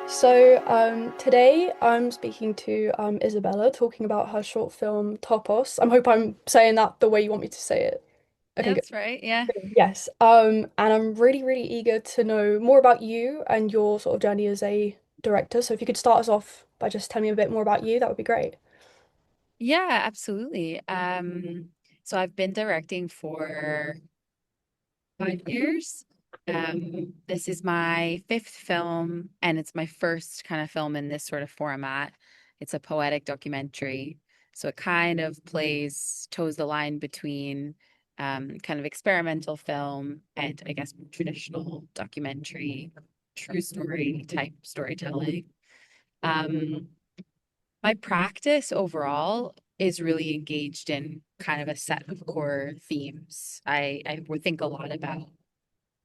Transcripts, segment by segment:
Today I'm speaking to Isabella, talking about her short film Topos. I hope I'm saying that the way you want me to say it. Okay, good. That's right. Yeah. Yes. And I'm really, really eager to know more about you and your sort of journey as a director. So if you could start us off by just telling me a bit more about you, that would be great. Yeah, absolutely. So I've been directing for 5 years. This is my fifth film, and it's my first kind of film in this sort of format. It's a poetic documentary. So it kind of toes the line between kind of experimental film and I guess traditional documentary, true story type storytelling. Um, My practice overall is really engaged in kind of a set of core themes. I would think a lot about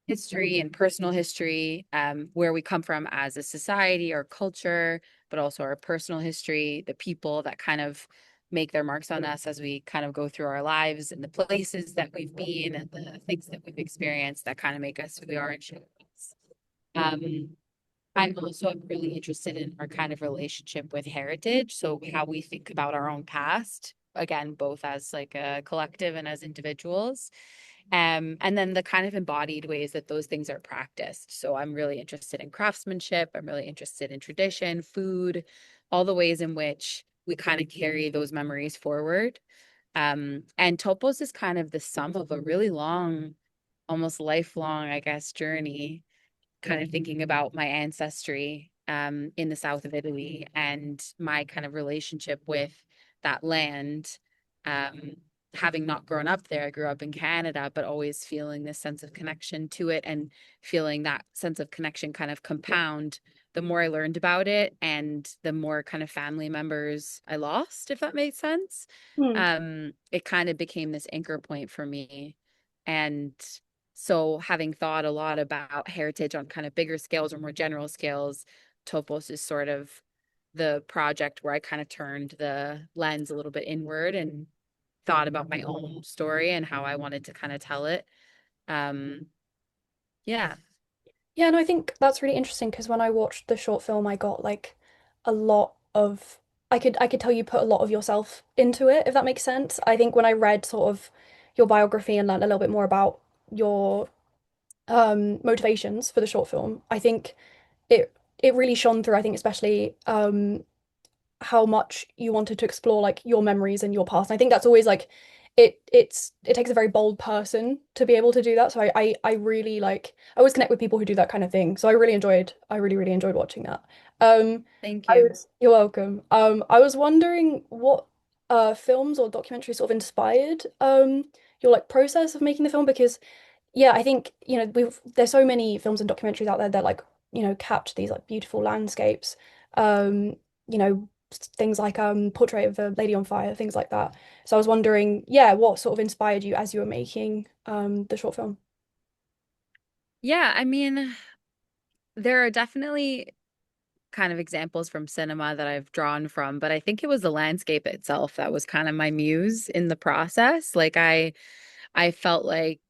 history and personal history, where we come from as a society or culture, but also our personal history, the people that kind of make their marks on us as we kind of go through our lives and the places that we've been and the things that we've experienced that kind of make us who we are and shape us. Um, I'm also really interested in our kind of relationship with heritage. So how we think about our own past, again, both as like a collective and as individuals. And then the kind of embodied ways that those things are practiced. So I'm really interested in craftsmanship. I'm really interested in tradition, food, all the ways in which we kind of carry those memories forward. And Topos is kind of the sum of a really long, almost lifelong, I guess, journey kind of thinking about my ancestry in the south of Italy and my kind of relationship with that land. Um, Having not grown up there, I grew up in Canada, but always feeling this sense of connection to it and feeling that sense of connection kind of compound the more I learned about it and the more kind of family members I lost, if that makes sense. Hmm. It kind of became this anchor point for me. And so, having thought a lot about heritage on kind of bigger scales or more general scales, Topos is sort of the project where I kind of turned the lens a little bit inward and thought about my own story and how I wanted to kind of tell it. Um, yeah. Yeah, no, I think that's really interesting because when I watched the short film, I got like a lot of I could tell you put a lot of yourself into it, if that makes sense. I think when I read sort of your biography and learned a little bit more about your motivations for the short film, I think it really shone through. I think especially how much you wanted to explore like your memories and your past. And I think that's always like it takes a very bold person to be able to do that. So I really like I always connect with people who do that kind of thing. So I really, really enjoyed watching that. Thank you. You're welcome. I was wondering what films or documentaries sort of inspired your like process of making the film because yeah, I think, there's so many films and documentaries out there that like, capture these like beautiful landscapes. Um, things like Portrait of a Lady on Fire, things like that. So I was wondering, yeah, what sort of inspired you as you were making the short film? Yeah, I mean, there are definitely kind of examples from cinema that I've drawn from, but I think it was the landscape itself that was kind of my muse in the process. I felt like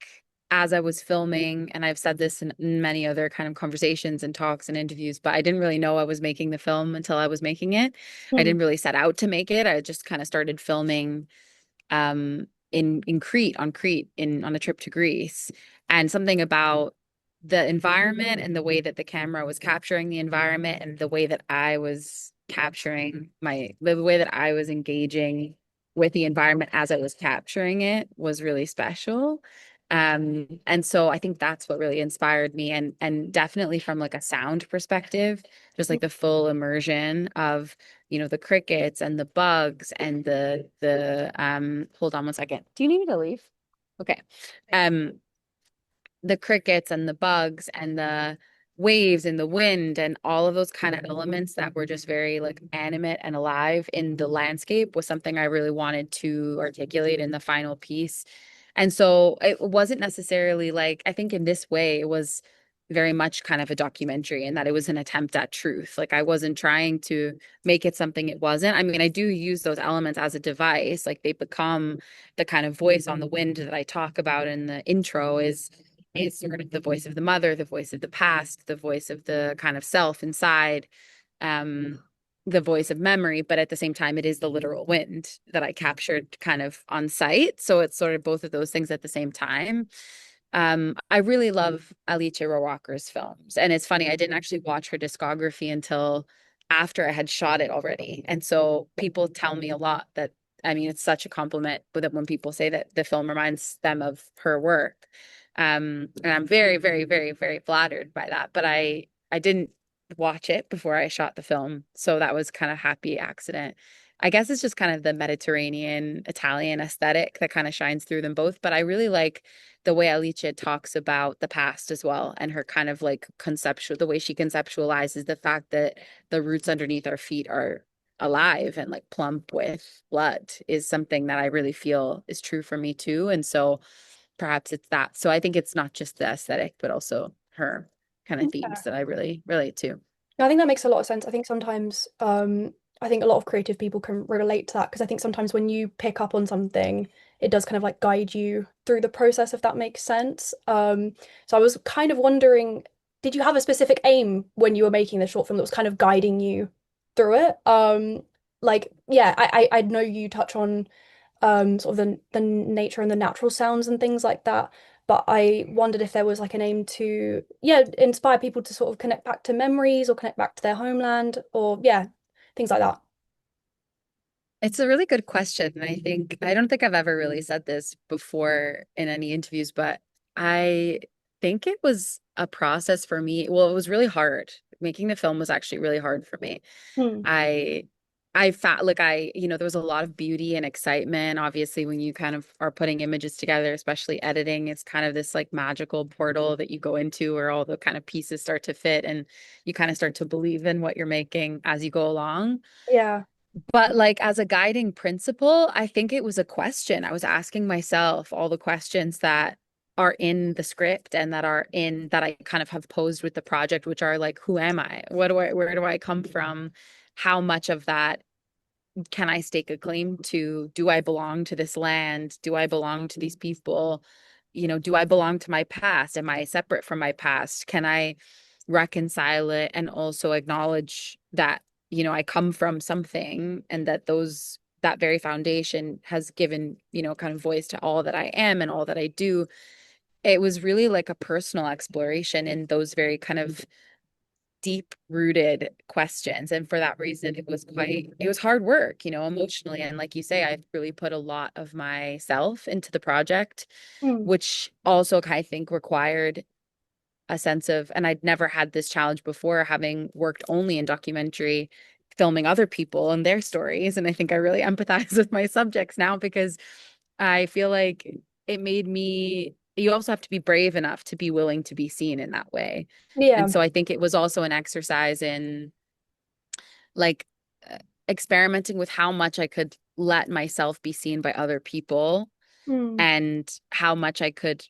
as I was filming, and I've said this in many other kind of conversations and talks and interviews, but I didn't really know I was making the film until I was making it. I Hmm. didn't really set out to make it. I just kind of started filming in Crete on a trip to Greece, and something about the environment and the way that the camera was capturing the environment and the way that I was capturing the way that I was engaging with the environment as I was capturing it was really special. And so I think that's what really inspired me, and definitely from like a sound perspective, just like the full immersion of the crickets and the bugs and the hold on one second. Do you need me to leave? Okay. Um the crickets and the bugs and the waves and the wind and all of those kind of elements that were just very like animate and alive in the landscape was something I really wanted to articulate in the final piece. And so it wasn't necessarily like, I think in this way it was very much kind of a documentary in that it was an attempt at truth. Like I wasn't trying to make it something it wasn't. I mean, I do use those elements as a device, like they become the kind of voice on the wind that I talk about in the intro is is sort of the voice of the mother, the voice of the past, the voice of the kind of self inside, um, the voice of memory, but at the same time, it is the literal wind that I captured kind of on site. So it's sort of both of those things at the same time. I really love Alicia Rohrwacher's films. And it's funny, I didn't actually watch her discography until after I had shot it already. And so people tell me a lot that, I mean, it's such a compliment with it when people say that the film reminds them of her work. And I'm very, very, very, very flattered by that. But I didn't watch it before I shot the film. So that was kind of happy accident. I guess it's just kind of the Mediterranean Italian aesthetic that kind of shines through them both. But I really like the way Alicia talks about the past as well, and her kind of like conceptual, the way she conceptualizes the fact that the roots underneath our feet are alive and like plump with blood is something that I really feel is true for me too. And so perhaps it's that. So I think it's not just the aesthetic, but also her kind of themes Yeah. that I really relate to. I think that makes a lot of sense. I think sometimes, I think a lot of creative people can relate to that because I think sometimes when you pick up on something, it does kind of like guide you through the process, if that makes sense. So I was kind of wondering, did you have a specific aim when you were making the short film that was kind of guiding you through it? Like, yeah, I know you touch on sort of the nature and the natural sounds and things like that. But I wondered if there was like an aim to, yeah, inspire people to sort of connect back to memories or connect back to their homeland or yeah, things like that. It's a really good question. And I think, I don't think I've ever really said this before in any interviews, but I think it was a process for me. Well, it was really hard. Making the film was actually really hard for me. Hmm. I I felt like there was a lot of beauty and excitement. Obviously, when you kind of are putting images together, especially editing, it's kind of this like magical portal that you go into where all the kind of pieces start to fit and you kind of start to believe in what you're making as you go along. Yeah. But like as a guiding principle, I think it was a question. I was asking myself all the questions that are in the script and that I kind of have posed with the project, which are like, who am I? Where do I come from? How much of that can I stake a claim to? Do I belong to this land? Do I belong to these people? Do I belong to my past? Am I separate from my past? Can I reconcile it and also acknowledge that, I come from something and that very foundation has given, kind of voice to all that I am and all that I do. It was really like a personal exploration in those very kind of deep rooted questions. And for that reason, it was hard work, emotionally. And like you say, I really put a lot of myself into the project, Hmm. which also I think required a sense of, and I'd never had this challenge before, having worked only in documentary, filming other people and their stories. And I think I really empathize with my subjects now because I feel like you also have to be brave enough to be willing to be seen in that way. And Yeah. so I think it was also an exercise in like uh, experimenting with how much I could let myself be seen by other people Hmm. and how much I could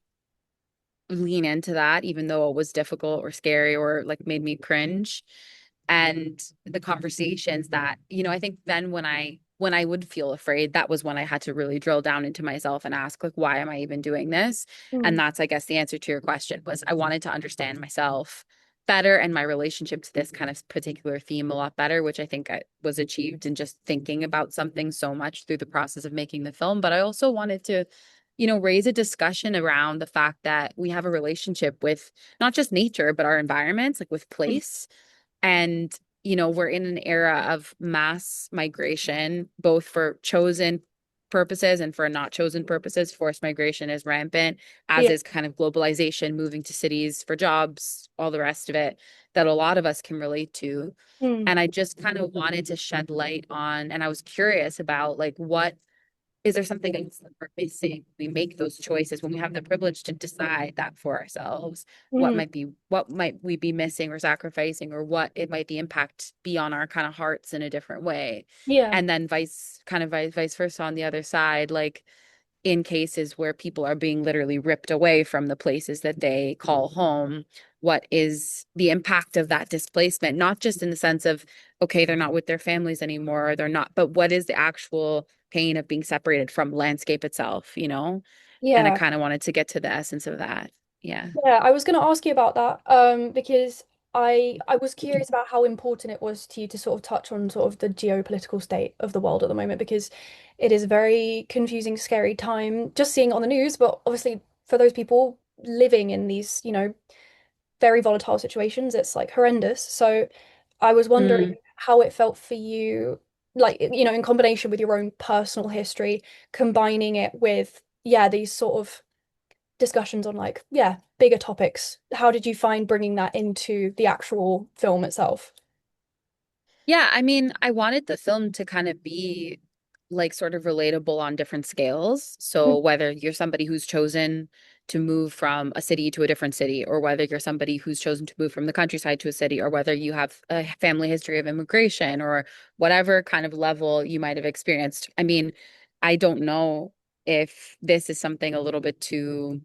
lean into that, even though it was difficult or scary or like made me cringe. And the conversations that, I think then when I would feel afraid, that was when I had to really drill down into myself and ask, like, why am I even doing this? And Hmm. that's, I guess, the answer to your question was I wanted to understand myself better and my relationship to this kind of particular theme a lot better, which I think was achieved in just thinking about something so much through the process of making the film. But I also wanted to raise a discussion around the fact that we have a relationship with not just nature, but our environments, like with place. And, we're in an era of mass migration, both for chosen purposes and for not chosen purposes. Forced migration is rampant, as Yeah. is kind of globalization, moving to cities for jobs, all the rest of it that a lot of us can relate to. Hmm. And I just kind of wanted to shed light on, and I was curious about like what is there something else that we're missing? We make those choices when we have the privilege to decide that for ourselves. Hmm. What might we be missing or sacrificing, or what it might the impact be on our kind of hearts in a different way. Yeah. And then vice versa on the other side, like in cases where people are being literally ripped away from the places that they call home, what is the impact of that displacement? Not just in the sense of, okay, they're not with their families anymore, or they're not, but what is the actual pain of being separated from landscape itself, And I Yeah. kind of wanted to get to the essence of that. Yeah. Yeah, I was going to ask you about that because I was curious about how important it was to you to sort of touch on sort of the geopolitical state of the world at the moment because it is a very confusing, scary time just seeing it on the news, but obviously for those people living in these, very volatile situations, it's like horrendous. So I was wondering Mm. how it felt for you, like, in combination with your own personal history, combining it with, yeah, these sort of discussions on like, yeah, bigger topics. How did you find bringing that into the actual film itself? Yeah, I mean, I wanted the film to kind of be like sort of relatable on different scales. So whether you're somebody who's chosen to move from a city to a different city, or whether you're somebody who's chosen to move from the countryside to a city, or whether you have a family history of immigration, or whatever kind of level you might have experienced. I mean, I don't know if this is something a little bit too,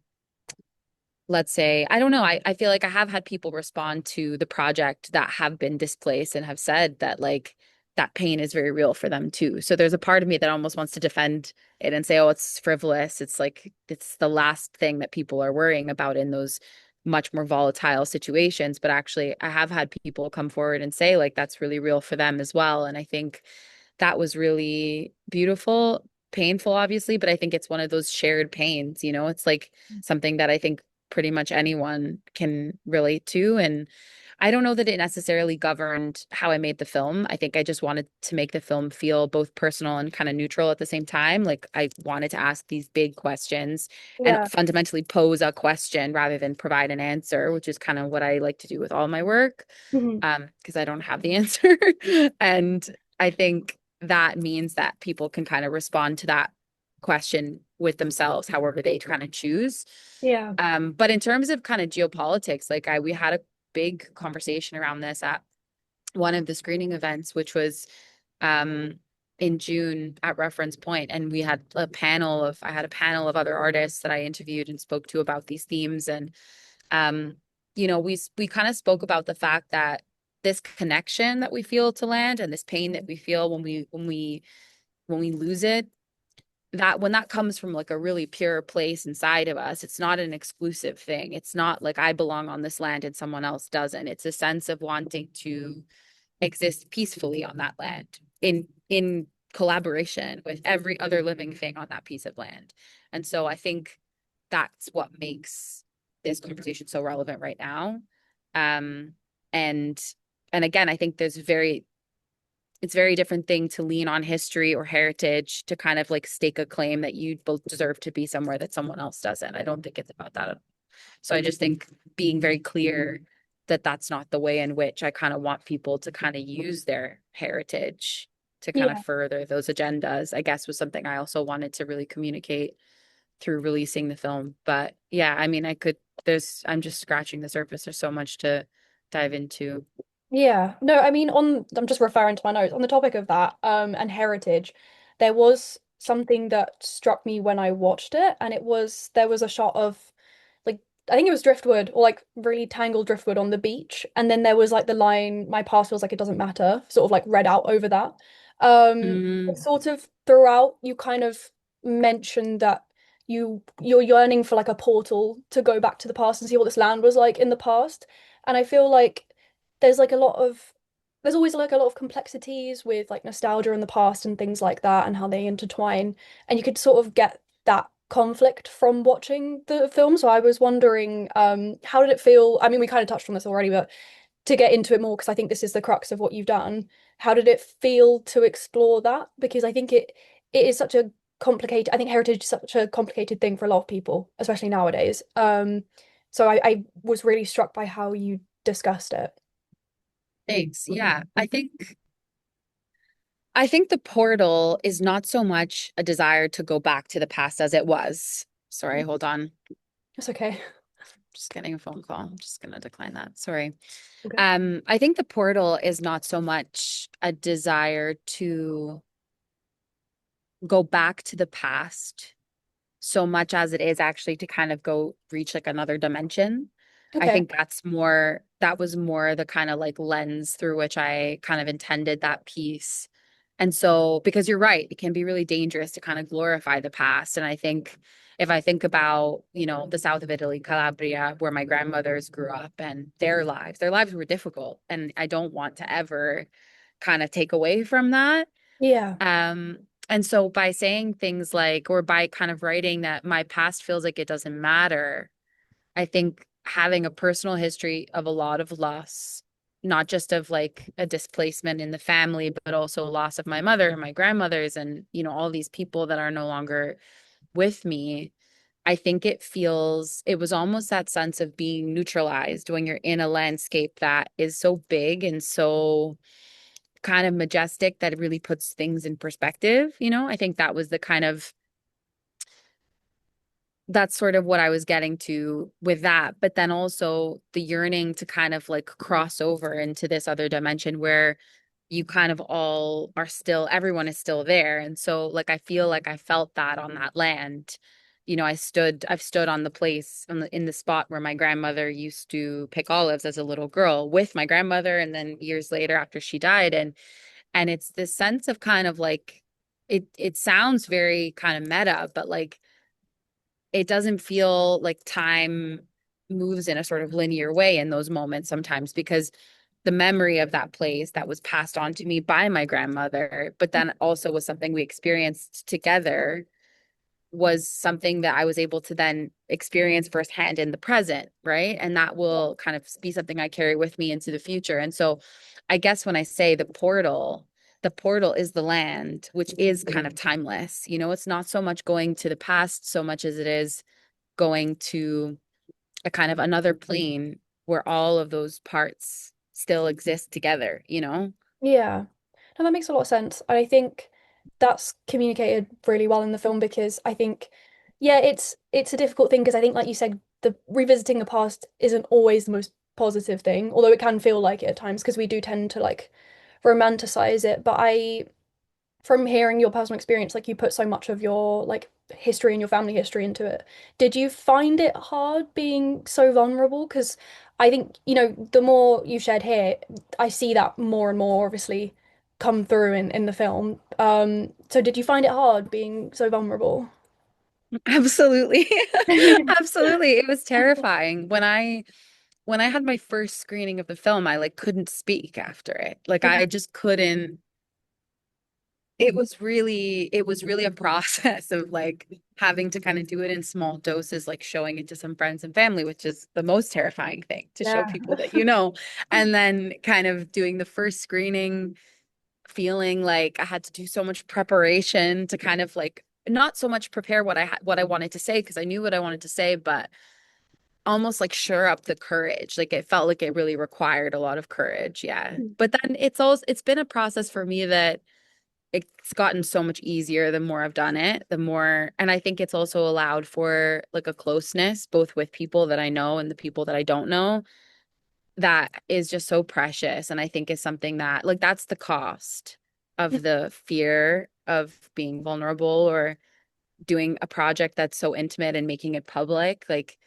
let's say, I don't know. I feel like I have had people respond to the project that have been displaced and have said that like that pain is very real for them too. So there's a part of me that almost wants to defend it and say, oh, it's frivolous. It's like it's the last thing that people are worrying about in those much more volatile situations. But actually, I have had people come forward and say like that's really real for them as well. And I think that was really beautiful, painful, obviously, but I think it's one of those shared pains, you know, it's like something that I think pretty much anyone can relate to. And I don't know that it necessarily governed how I made the film. I think I just wanted to make the film feel both personal and kind of neutral at the same time. Like I wanted to ask these big questions and Yeah. fundamentally pose a question rather than provide an answer, which is kind of what I like to do with all my work. Hmm. Because I don't have the answer. And I think that means that people can kind of respond to that question with themselves, however they kind of choose. Yeah. But in terms of kind of geopolitics, like we had a big conversation around this at one of the screening events, which was um in June at Reference Point, and I had a panel of other artists that I interviewed and spoke to about these themes. And um, we kind of spoke about the fact that this connection that we feel to land and this pain that we feel when we lose it, that when that comes from like a really pure place inside of us, it's not an exclusive thing. It's not like I belong on this land and someone else doesn't. It's a sense of wanting to exist peacefully on that land in collaboration with every other living thing on that piece of land. And so I think that's what makes this conversation so relevant right now. Um, and and again, I think it's a very different thing to lean on history or heritage to kind of like stake a claim that you both deserve to be somewhere that someone else doesn't. I don't think it's about that at all. So I just think being very clear that that's not the way in which I kind of want people to kind of use their heritage to kind of Yeah. further those agendas, I guess was something I also wanted to really communicate through releasing the film. But yeah, I mean, I'm just scratching the surface. There's so much to dive into. Yeah. No, I mean I'm just referring to my notes. On the topic of that, and heritage, there was something that struck me when I watched it, and there was a shot of like I think it was driftwood or like really tangled driftwood on the beach, and then there was like the line, "My past feels like it doesn't matter," sort of like read out over that. Mm, Sort of throughout, you kind of mentioned that you're yearning for like a portal to go back to the past and see what this land was like in the past. And I feel like there's like a lot of there's always like a lot of complexities with like nostalgia in the past and things like that and how they intertwine. And you could sort of get that conflict from watching the film. So I was wondering, how did it feel? I mean, we kind of touched on this already, but to get into it more, because I think this is the crux of what you've done. How did it feel to explore that? Because I think it is such a complicated, I think heritage is such a complicated thing for a lot of people, especially nowadays. So I was really struck by how you discussed it. thanks. Yeah, I think the portal is not so much a desire to go back to the past as it was. Sorry, hold on. It's okay. Just getting a phone call. I'm just gonna decline that. Sorry. All good. I think the portal is not so much a desire to go back to the past so much as it is actually to kind of go reach like another dimension. I Okay. think that was more the kind of like lens through which I kind of intended that piece. And so, because you're right, it can be really dangerous to kind of glorify the past. And I think if I think about, the south of Italy, Calabria, where my grandmothers grew up and their lives were difficult. And I don't want to ever kind of take away from that. Yeah. Um, and so by saying things like, or by kind of writing that my past feels like it doesn't matter, I think having a personal history of a lot of loss, not just of like a displacement in the family, but also loss of my mother and my grandmothers and, all these people that are no longer with me. I think it was almost that sense of being neutralized when you're in a landscape that is so big and so kind of majestic that it really puts things in perspective. I think that was the kind of that's sort of what I was getting to with that. But then also the yearning to kind of like cross over into this other dimension where you kind of all are still, everyone is still there. And so like I feel like I felt that on that land. I've stood on the place in the spot where my grandmother used to pick olives as a little girl with my grandmother, and then years later after she died. And it's this sense of kind of like it sounds very kind of meta, but like it doesn't feel like time moves in a sort of linear way in those moments sometimes because the memory of that place that was passed on to me by my grandmother, but then also was something we experienced together, was something that I was able to then experience firsthand in the present, right? And that will kind of be something I carry with me into the future. And so I guess when I say the portal is the land, which is kind of timeless. It's not so much going to the past so much as it is going to a kind of another plane where all of those parts still exist together. Yeah. No, that makes a lot of sense. And I think that's communicated really well in the film because I think, yeah, it's a difficult thing because I think, like you said, the revisiting the past isn't always the most positive thing, although it can feel like it at times because we do tend to like romanticize it. But from hearing your personal experience, like you put so much of your like history and your family history into it. Did you find it hard being so vulnerable? Because I think, the more you shared here, I see that more and more obviously come through in the film. So did you find it hard being so vulnerable? Absolutely. Absolutely. It was terrifying. When I had my first screening of the film, I like couldn't speak after it. Like I just couldn't. It was really a process of like having to kind of do it in small doses, like showing it to some friends and family, which is the most terrifying thing to show Yeah. people that you know. And then kind of doing the first screening, feeling like I had to do so much preparation to kind of like not so much prepare what I wanted to say because I knew what I wanted to say, but almost like sure up the courage. Like it felt like it really required a lot of courage. Yeah. But then it's been a process for me that it's gotten so much easier the more I've done it, the more, and I think it's also allowed for like a closeness both with people that I know and the people that I don't know that is just so precious. And I think is something that like that's the cost of the fear of being vulnerable or doing a project that's so intimate and making it public. Like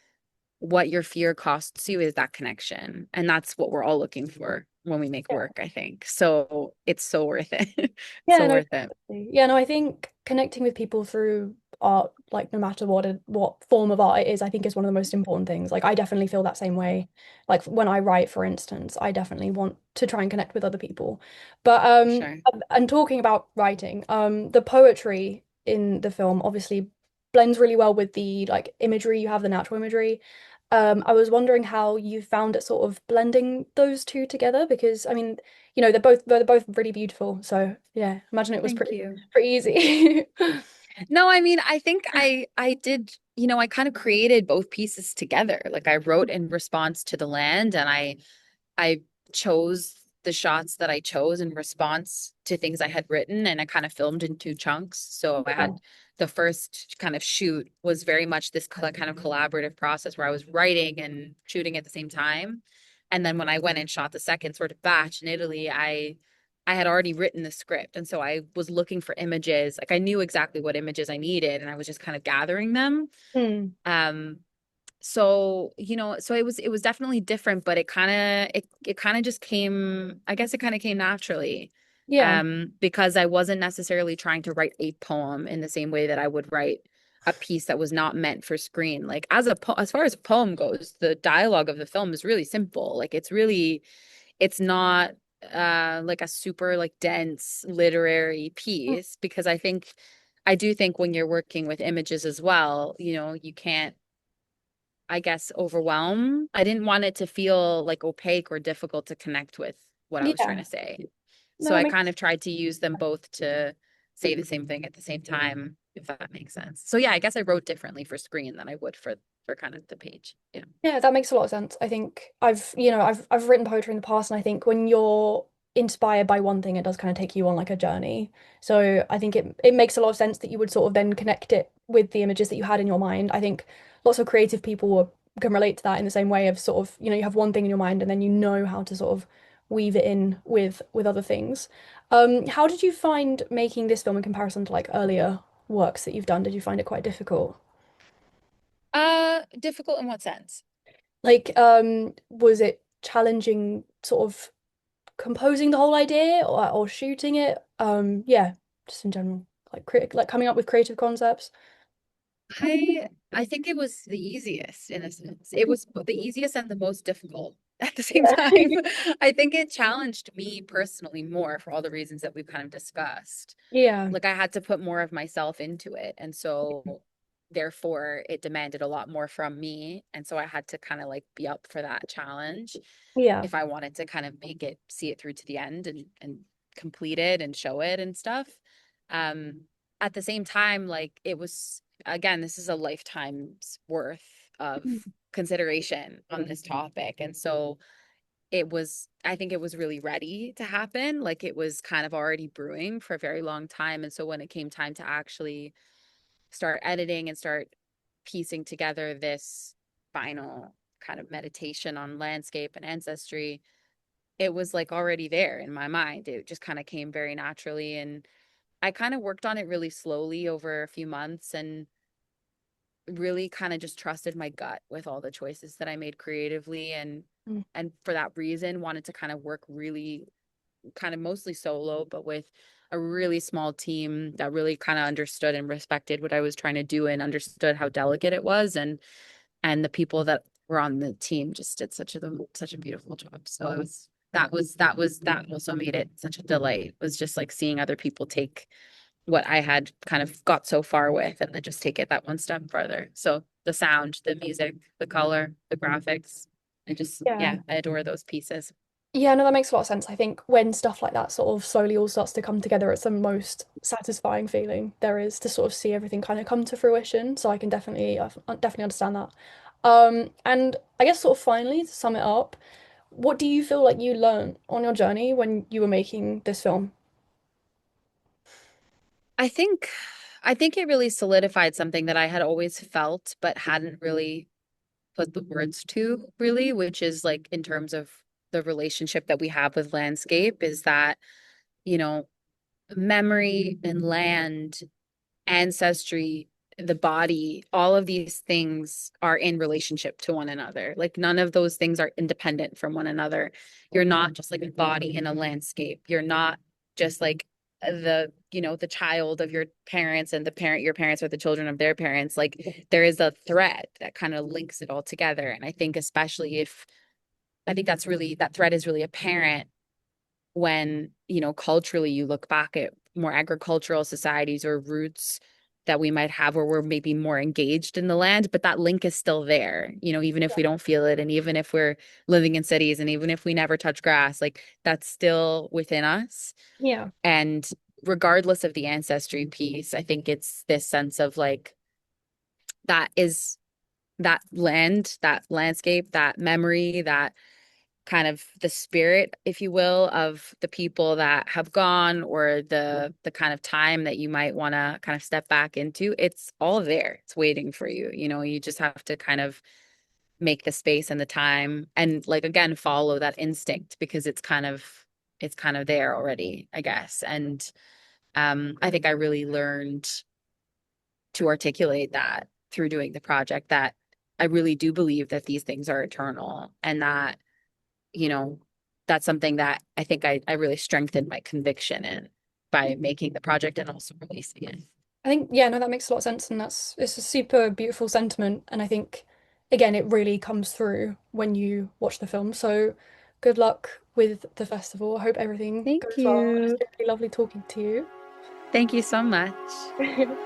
what your fear costs you is that connection. And that's what we're all looking for when we make Yeah. work, I think. So it's so worth it. Yeah, So no, worth it. definitely. Yeah, no, I think connecting with people through art, like no matter what form of art it is, I think is one of the most important things. Like I definitely feel that same way. Like when I write, for instance, I definitely want to try and connect with other people. But For sure. and talking about writing, the poetry in the film obviously blends really well with the like imagery you have, the natural imagery. I was wondering how you found it sort of blending those two together because I mean they're both really beautiful. So yeah, imagine it was Thank pretty you. pretty easy. No, I mean, I think I did, I kind of created both pieces together. Like I wrote in response to the land and I chose the shots that I chose in response to things I had written, and I kind of filmed in two chunks. So I Yeah. had the first kind of shoot was very much this kind of collaborative process where I was writing and shooting at the same time. And then when I went and shot the second sort of batch in Italy, I had already written the script. And so I was looking for images. Like I knew exactly what images I needed and I was just kind of gathering them. Hmm. Um, so it was definitely different, but it kind of just came, I guess it kind of came naturally. Yeah. Because I wasn't necessarily trying to write a poem in the same way that I would write a piece that was not meant for screen. Like as far as a poem goes, the dialogue of the film is really simple. Like it's not like a super like dense literary Mm. piece because I do think when you're working with images as well, you can't, I guess, overwhelm. I didn't want it to feel like opaque or difficult to connect with what I was trying Yeah. to say. No, So that I kind makes of tried to use them both to say the same thing at the same time, if that makes sense. So yeah, I guess I wrote differently for screen than I would for kind of the page. Yeah. Yeah, that makes a lot of sense. I think I've written poetry in the past, and I think when you're inspired by one thing, it does kind of take you on like a journey. So I think it makes a lot of sense that you would sort of then connect it with the images that you had in your mind. I think lots of creative people can relate to that in the same way of sort of, you have one thing in your mind and then you know how to sort of weave it in with other things. How did you find making this film in comparison to like earlier works that you've done? Did you find it quite difficult? Difficult in what sense? Like, was it challenging sort of composing the whole idea or shooting it? Yeah, just in general, like coming up with creative concepts. I think it was the easiest in a sense. It was the easiest and the most difficult at the same Yeah. time. I think it challenged me personally more for all the reasons that we've kind of discussed. Yeah. Like I had to put more of myself into it. And so therefore it demanded a lot more from me. And so I had to kind of like be up for that challenge Yeah. if I wanted to kind of see it through to the end and complete it and show it and stuff. Um, at the same time, like it was, again, this is a lifetime's worth of consideration on this topic. And so I think it was really ready to happen. Like it was kind of already brewing for a very long time. And so when it came time to actually start editing and start piecing together this final kind of meditation on landscape and ancestry, it was like already there in my mind. It just kind of came very naturally. And I kind of worked on it really slowly over a few months and really kind of just trusted my gut with all the choices that I made creatively Mm. and for that reason wanted to kind of work really kind of mostly solo but with a really small team that really kind of understood and respected what I was trying to do and understood how delicate it was and the people that were on the team just did such a beautiful job. So it was that also made it such a delight. Was just like seeing other people take what I had kind of got so far with and then just take it that one step further. So the sound, the music, the color, the graphics, Yeah. yeah, I adore those pieces. Yeah, no, that makes a lot of sense. I think when stuff like that sort of slowly all starts to come together, it's the most satisfying feeling there is to sort of see everything kind of come to fruition. So I definitely understand that. And I guess sort of finally to sum it up, what do you feel like you learned on your journey when you were making this film? I think I think it really solidified something that I had always felt but hadn't really put the words to really, which is like in terms of the relationship that we have with landscape is that, you know, memory and land, ancestry, the body, all of these things are in relationship to one another. Like none of those things are independent from one another. You're not just like a body in a landscape. You're not just like the child of your parents and your parents are the children of their parents. Like there is a thread that kind of links it all together. And I think especially if I think that thread is really apparent when, culturally you look back at more agricultural societies or roots that we might have where we're maybe more engaged in the land, but that link is still there, even if we don't feel it. And even if we're living in cities and even if we never touch grass, like that's still within us. Yeah. And regardless of the ancestry piece, I think it's this sense of like that is that land, that landscape, that memory, that kind of the spirit, if you will, of the people that have gone or the kind of time that you might want to kind of step back into. It's all there. It's waiting for you. You just have to kind of make the space and the time and like again follow that instinct because it's kind of there already, I guess. And I think I really learned to articulate that through doing the project that I really do believe that these things are eternal and that you know, that's something that I think I really strengthened my conviction in by making the project and also releasing it. I think, yeah, no, that makes a lot of sense, and it's a super beautiful sentiment, and I think again it really comes through when you watch the film. So good luck with the festival. I hope everything Thank goes well. It's you. been really lovely talking to Thank you so much. you.